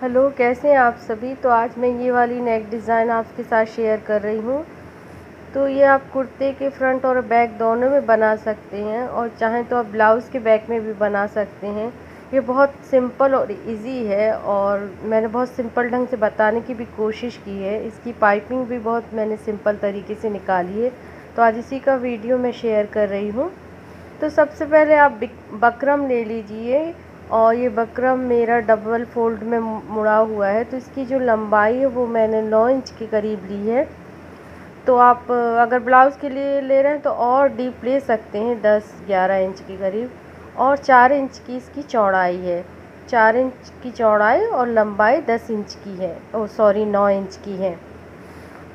Hello, कैसे हैं आप सभी। तो आज मैं ये वाली नेक डिज़ाइन आपके साथ शेयर कर रही हूँ। तो ये आप कुर्ते के फ्रंट और बैक दोनों में बना सकते हैं और चाहें तो आप ब्लाउज़ के बैक में भी बना सकते हैं। ये बहुत सिंपल और इजी है और मैंने बहुत सिंपल ढंग से बताने की भी कोशिश की है। इसकी पाइपिंग भी बहुत मैंने सिंपल तरीके से निकाली है, तो आज इसी का वीडियो मैं शेयर कर रही हूँ। तो सबसे पहले आप बकरम ले लीजिए और ये बकरम मेरा डबल फोल्ड में मुड़ा हुआ है, तो इसकी जो लंबाई है वो मैंने 9 इंच के करीब ली है। तो आप अगर ब्लाउज़ के लिए ले रहे हैं तो और डीप ले सकते हैं, 10-11 इंच के करीब। और 4 इंच की इसकी चौड़ाई है, 4 इंच की चौड़ाई और लंबाई 10 इंच की है, 9 इंच की है।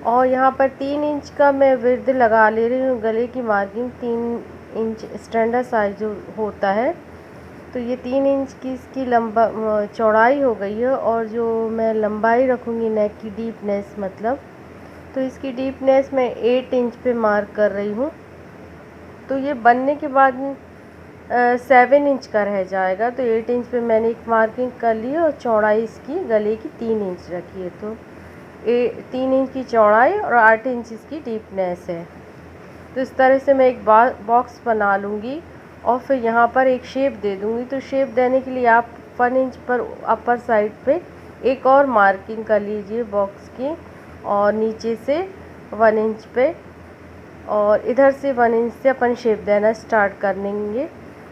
और यहाँ पर 3 इंच का मैं विड्थ लगा ले रही हूँ। गले की मार्किंग 3 इंच स्टैंडर्ड साइज जो होता है, तो ये 3 इंच की इसकी चौड़ाई हो गई है। और जो मैं लंबाई रखूँगी नेक की डीपनेस मतलब, तो इसकी डीपनेस मैं 8 इंच पे मार्क कर रही हूँ। तो ये बनने के बाद 7 इंच का रह जाएगा, तो 8 इंच पे मैंने एक मार्किंग कर ली और चौड़ाई इसकी गले की 3 इंच रखी है। तो 3 इंच की चौड़ाई और 8 इंच इसकी डीपनेस है। तो इस तरह से मैं एक बॉक्स बना लूँगी और फिर यहाँ पर एक शेप दे दूँगी। तो शेप देने के लिए आप 1 इंच पर अपर साइड पे एक और मार्किंग कर लीजिए बॉक्स की, और नीचे से 1 इंच पे, और इधर से 1 इंच से अपन शेप देना स्टार्ट कर देंगे।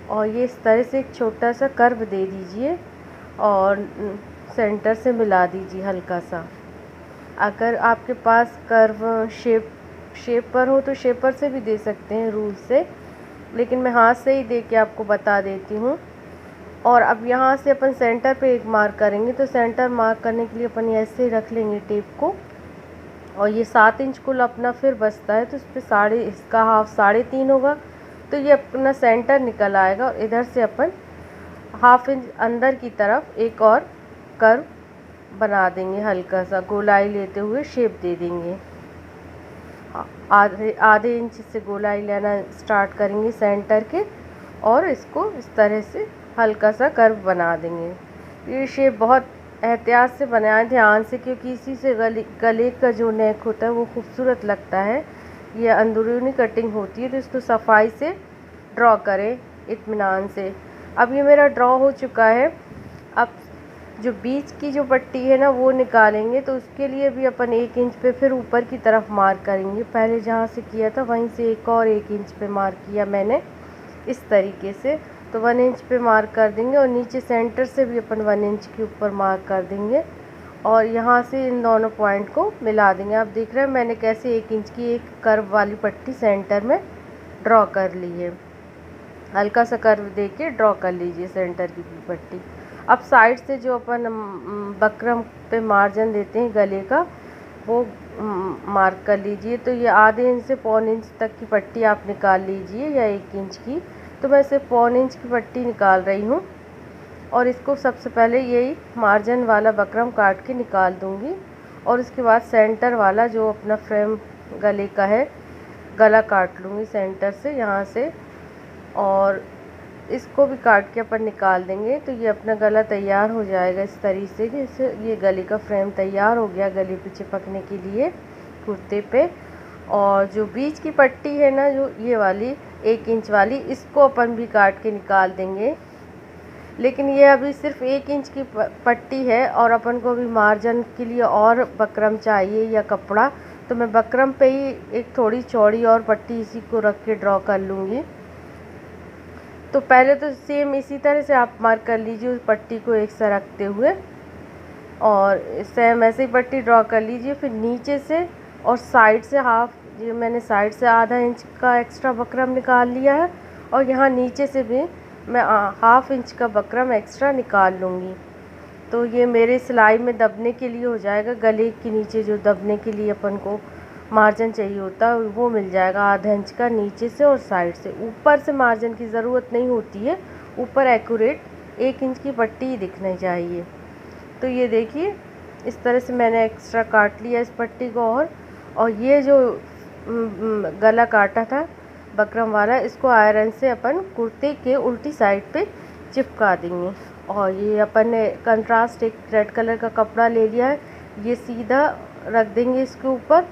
और ये इस तरह से एक छोटा सा कर्व दे दीजिए और सेंटर से मिला दीजिए हल्का सा। अगर आपके पास कर्व शेपर हो तो शेपर से भी दे सकते हैं रूल से, लेकिन मैं हाथ से ही दे के आपको बता देती हूँ। और अब यहाँ से अपन सेंटर पे एक मार्क करेंगे। तो सेंटर मार्क करने के लिए अपन ऐसे रख लेंगे टेप को, और ये 7 इंच कुल अपना फिर बचता है, तो इस पर इसका हाफ 3.5 होगा। तो ये अपना सेंटर निकल आएगा और इधर से अपन हाफ इंच अंदर की तरफ एक और कर्व बना देंगे, हल्का सा गोलाई लेते हुए शेप दे देंगे। आधे इंच से गोलाई लेना स्टार्ट करेंगे सेंटर के, और इसको इस तरह से हल्का सा कर्व बना देंगे। ये शेप बहुत एहतियात से बनाएं, ध्यान से, क्योंकि इसी से गले का जो नेक होता है वो खूबसूरत लगता है। ये अंदरूनी कटिंग होती है, तो इसको सफाई से ड्रॉ करें, इत्मीनान से। अब ये मेरा ड्रॉ हो चुका है। अब जो बीच की जो पट्टी है ना वो निकालेंगे, तो उसके लिए भी अपन 1 इंच पे फिर ऊपर की तरफ मार्क करेंगे। पहले जहाँ से किया था वहीं से एक और 1 इंच पे मार्क किया मैंने इस तरीके से। तो 1 इंच पे मार्क कर देंगे और नीचे सेंटर से भी अपन 1 इंच के ऊपर मार्क कर देंगे और यहाँ से इन दोनों पॉइंट को मिला देंगे। आप देख रहे हैं मैंने कैसे 1 इंच की एक कर्व वाली पट्टी सेंटर में ड्रॉ कर ली है। हल्का सा कर्व दे के ड्रॉ कर लीजिए सेंटर की पट्टी। अब साइड से जो अपन बकरम पे मार्जिन देते हैं गले का, वो मार्क कर लीजिए। तो ये आधे इंच से 1.25 इंच तक की पट्टी आप निकाल लीजिए, या 1 इंच की। तो मैं सिर्फ 1.25 इंच की पट्टी निकाल रही हूँ, और इसको सबसे पहले यही मार्जिन वाला बकरम काट के निकाल दूँगी। और उसके बाद सेंटर वाला जो अपना फ्रेम गले का है, गला काट लूँगी सेंटर से यहाँ से, और इसको भी काट के अपन निकाल देंगे। तो ये अपना गला तैयार हो जाएगा इस तरीके से। जैसे ये गले का फ्रेम तैयार हो गया गले पे चिपकने के लिए कुर्ते पे। और जो बीच की पट्टी है ना, जो ये वाली 1 इंच वाली, इसको अपन भी काट के निकाल देंगे। लेकिन ये अभी सिर्फ 1 इंच की पट्टी है और अपन को अभी मार्जिन के लिए और बकरम चाहिए या कपड़ा, तो मैं बकरम पे ही एक थोड़ी चौड़ी और पट्टी इसी को रख के ड्रॉ कर लूँगी। तो पहले तो सेम इसी तरह से आप मार्क कर लीजिए उस पट्टी को एक सा रखते हुए, और सेम ऐसे ही पट्टी ड्रॉ कर लीजिए। फिर नीचे से और साइड से हाफ, ये मैंने साइड से आधा इंच का एक्स्ट्रा बकरम निकाल लिया है, और यहाँ नीचे से भी मैं हाफ इंच का बकरम एक्स्ट्रा निकाल लूँगी। तो ये मेरे सिलाई में दबने के लिए हो जाएगा। गले के नीचे जो दबने के लिए अपन को मार्जिन चाहिए होता है वो मिल जाएगा आधा इंच का नीचे से और साइड से। ऊपर से मार्जिन की ज़रूरत नहीं होती है, ऊपर एक्यूरेट 1 इंच की पट्टी ही दिखनी चाहिए। तो ये देखिए इस तरह से मैंने एक्स्ट्रा काट लिया इस पट्टी को। और ये जो गला काटा था बकरम वाला, इसको आयरन से अपन कुर्ते के उल्टी साइड पे चिपका देंगे। और ये अपन ने कंट्रास्ट एक रेड कलर का कपड़ा ले लिया है, ये सीधा रख देंगे इसके ऊपर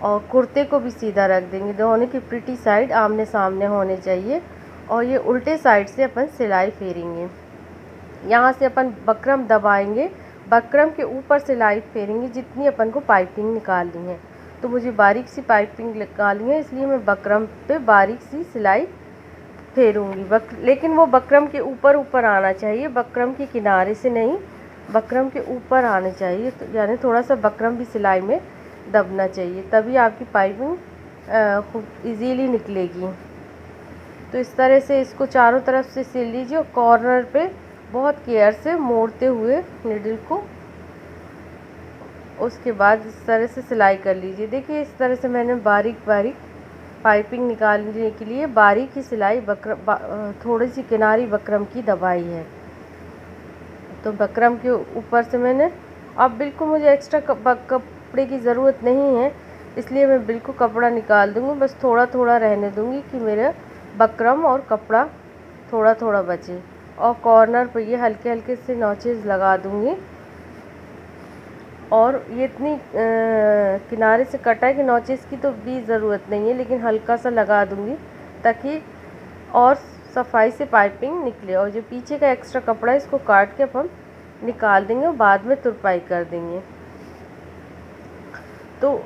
और कुर्ते को भी सीधा रख देंगे। दोनों की प्रिटी साइड आमने सामने होने चाहिए और ये उल्टे साइड से अपन सिलाई फेरेंगे। यहाँ से अपन बकरम दबाएंगे, बकरम के ऊपर सिलाई फेरेंगे जितनी अपन को पाइपिंग निकालनी है। तो मुझे बारीक सी पाइपिंग निकालनी है, इसलिए मैं बकरम पे बारीक सी सिलाई फेरूंगी। लेकिन वो बकरम के ऊपर आना चाहिए, बकरम के किनारे से नहीं, बकरम के ऊपर आने चाहिए। तो यानी थोड़ा सा बकरम भी सिलाई में दबना चाहिए, तभी आपकी पाइपिंग खूब इजीली निकलेगी। तो इस तरह से इसको चारों तरफ से सिल लीजिए और कॉर्नर पे बहुत केयर से मोड़ते हुए नीडल को, उसके बाद इस तरह से सिलाई कर लीजिए। देखिए इस तरह से मैंने बारीक बारीक पाइपिंग निकालने के लिए बारीक ही सिलाई थोड़ी सी किनारी बकरम की दबाई है। तो बकरम के ऊपर से मैंने, अब बिल्कुल मुझे एक्स्ट्रा कपड़े की ज़रूरत नहीं है, इसलिए मैं बिल्कुल कपड़ा निकाल दूँगी, बस थोड़ा थोड़ा रहने दूँगी कि मेरा बकरम और कपड़ा थोड़ा थोड़ा बचे। और कॉर्नर पर ये हल्के हल्के से नॉचेस लगा दूँगी। और ये इतनी किनारे से कटाई की नॉचेस की तो भी ज़रूरत नहीं है, लेकिन हल्का सा लगा दूँगी ताकि और सफाई से पाइपिंग निकले। और जो पीछे का एक्स्ट्रा कपड़ा है इसको काट के अपन निकाल देंगे और बाद में तुरपाई कर देंगे। तो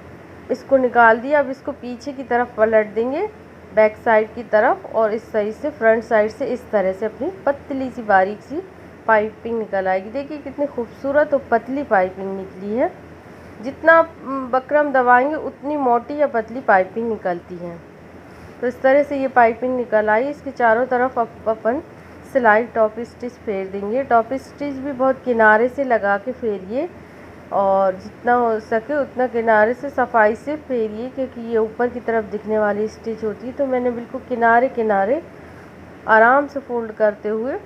इसको निकाल दिया, अब इसको पीछे की तरफ पलट देंगे, बैक साइड की तरफ, और इस साइड से फ्रंट साइड से इस तरह से अपनी पतली सी बारीक सी पाइपिंग निकल आएगी। देखिए कितनी खूबसूरत और पतली पाइपिंग निकली है। जितना बकरम दबाएंगे उतनी मोटी या पतली पाइपिंग निकलती है। तो इस तरह से ये पाइपिंग निकल आई। इसके चारों तरफ अपन सिलाई टॉप स्टिच फेर देंगे। टॉप स्टिच भी बहुत किनारे से लगा के फेरिए और जितना हो सके उतना किनारे से सफाई से फेरिए, क्योंकि ये ऊपर की तरफ दिखने वाली स्टिच होती है। तो मैंने बिल्कुल किनारे किनारे आराम से फोल्ड करते हुए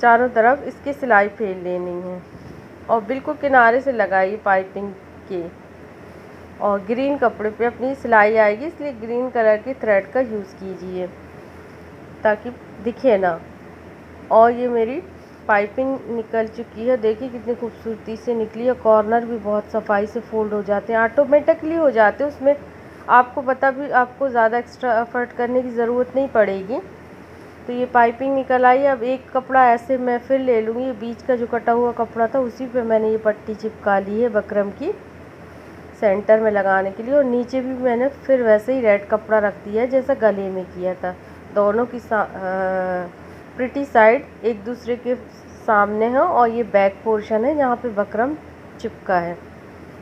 चारों तरफ इसकी सिलाई फेर लेनी है और बिल्कुल किनारे से लगाइए पाइपिंग के। और ग्रीन कपड़े पे अपनी सिलाई आएगी, इसलिए ग्रीन कलर के थ्रेड का यूज़ कीजिए ताकि दिखे ना। और ये मेरी पाइपिंग निकल चुकी है, देखिए कितनी खूबसूरती से निकली है। कॉर्नर भी बहुत सफाई से फोल्ड हो जाते हैं, ऑटोमेटिकली हो जाते हैं, उसमें आपको ज़्यादा एक्स्ट्रा एफर्ट करने की ज़रूरत नहीं पड़ेगी। तो ये पाइपिंग निकल आई। अब एक कपड़ा ऐसे मैं फिर ले लूँगी, बीच का जो कटा हुआ कपड़ा था उसी पे मैंने ये पट्टी चिपका ली है बकरम की सेंटर में लगाने के लिए। और नीचे भी मैंने फिर वैसे ही रेड कपड़ा रख दिया है जैसा गले में किया था। दोनों की प्रिटी साइड एक दूसरे के सामने है और ये बैक पोर्शन है जहाँ पे बकरम चिपका है।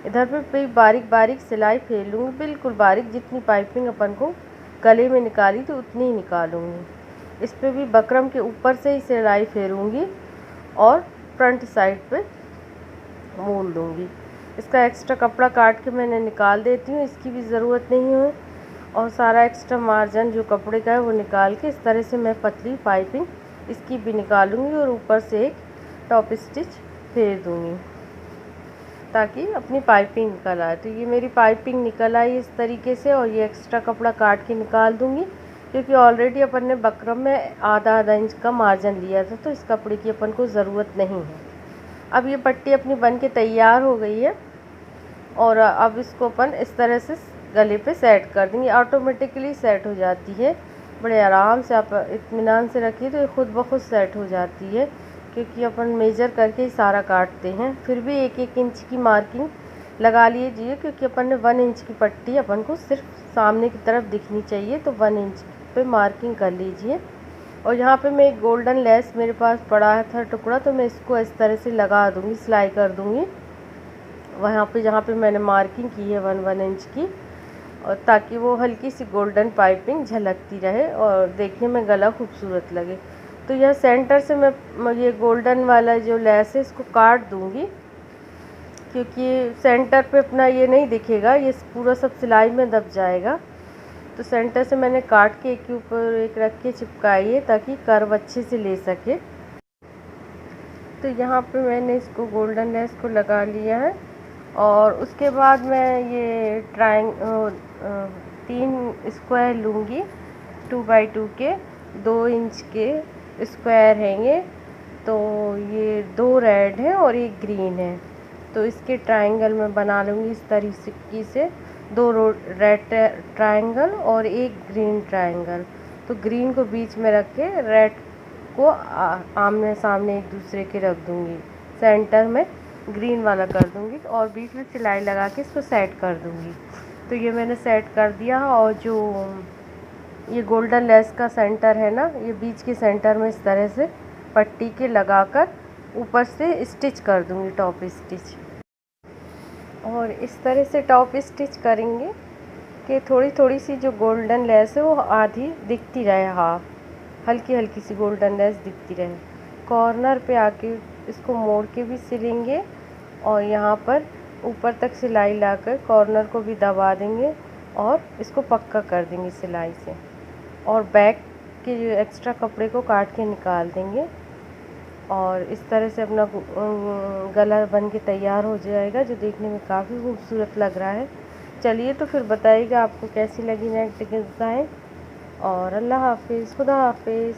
इधर पे भी बारीक बारीक सिलाई फेर लूँगी, बिल्कुल बारीक, जितनी पाइपिंग अपन को गले में निकाली तो उतनी ही निकालूँगी। इस पे भी बकरम के ऊपर से ही सिलाई फेरूँगी और फ्रंट साइड पे मोड़ लूँगी। इसका एक्स्ट्रा कपड़ा काट के मैंने निकाल देती हूँ, इसकी भी ज़रूरत नहीं है। और सारा एक्स्ट्रा मार्जिन जो कपड़े का है वो निकाल के इस तरह से मैं पतली पाइपिंग इसकी भी निकालूंगी और ऊपर से एक टॉप स्टिच फेर दूँगी ताकि अपनी पाइपिंग निकल आए। तो ये मेरी पाइपिंग निकल आई इस तरीके से। और ये एक्स्ट्रा कपड़ा काट के निकाल दूँगी क्योंकि ऑलरेडी अपन ने बकरम में आधा इंच का मार्जिन लिया था, तो इस कपड़े की अपन को ज़रूरत नहीं है। अब ये पट्टी अपनी बन के तैयार हो गई है और अब इसको अपन इस तरह से गले पे सेट कर देंगे। ऑटोमेटिकली सेट हो जाती है, बड़े आराम से आप इत्मीनान से रखिए तो ये खुद ब खुद सेट हो जाती है, क्योंकि अपन मेजर करके ही सारा काटते हैं। फिर भी 1-1 इंच की मार्किंग लगा लीजिए, क्योंकि अपन ने 1 इंच की पट्टी अपन को सिर्फ सामने की तरफ दिखनी चाहिए, तो 1 इंच पे मार्किंग कर लीजिए। और यहाँ पे मैं एक गोल्डन लेस मेरे पास पड़ा था टुकड़ा, तो मैं इसको इस तरह से लगा दूँगी, सिलाई कर दूँगी वहाँ पे जहाँ पे मैंने मार्किंग की है 1 इंच की, और ताकि वो हल्की सी गोल्डन पाइपिंग झलकती रहे और देखने में गला खूबसूरत लगे। तो यह सेंटर से मैं ये गोल्डन वाला जो लेस है इसको काट दूँगी, क्योंकि सेंटर पे अपना ये नहीं दिखेगा, ये पूरा सब सिलाई में दब जाएगा। तो सेंटर से मैंने काट के एक के ऊपर एक रख के चिपकाई है ताकि कर्व अच्छे से ले सके। तो यहाँ पे मैंने इसको गोल्डन लेस को लगा लिया है और उसके बाद मैं ये 3 स्क्वायर लूँगी 2x2 के 2 इंच के स्क्वायर हैं ये, तो ये 2 रेड हैं और 1 ग्रीन है। तो इसके ट्रायंगल मैं बना लूँगी इस तरीके से, 2 रेड ट्रायंगल और 1 ग्रीन ट्रायंगल। तो ग्रीन को बीच में रख के रेड को आमने सामने एक दूसरे के रख दूँगी, सेंटर में ग्रीन वाला कर दूँगी और बीच में सिलाई लगा के इसको सेट कर दूँगी। तो ये मैंने सेट कर दिया। और जो ये गोल्डन लेस का सेंटर है ना, ये बीच के सेंटर में इस तरह से पट्टी के लगाकर ऊपर से स्टिच कर दूँगी, टॉप स्टिच। और इस तरह से टॉप स्टिच करेंगे कि थोड़ी थोड़ी सी जो गोल्डन लेस है वो आधी दिखती रहे, हल्की हल्की सी गोल्डन लेस दिखती रहे। कॉर्नर पे आके इसको मोड़ के भी सिलेंगे और यहाँ पर ऊपर तक सिलाई लाकर कॉर्नर को भी दबा देंगे और इसको पक्का कर देंगे सिलाई से। और बैक के जो एक्स्ट्रा कपड़े को काट के निकाल देंगे और इस तरह से अपना गला बन के तैयार हो जाएगा, जो देखने में काफ़ी खूबसूरत लग रहा है। चलिए तो फिर बताइएगा आपको कैसी लगी नेक डिज़ाइन। और अल्लाह हाफिज़, खुदा हाफिज़।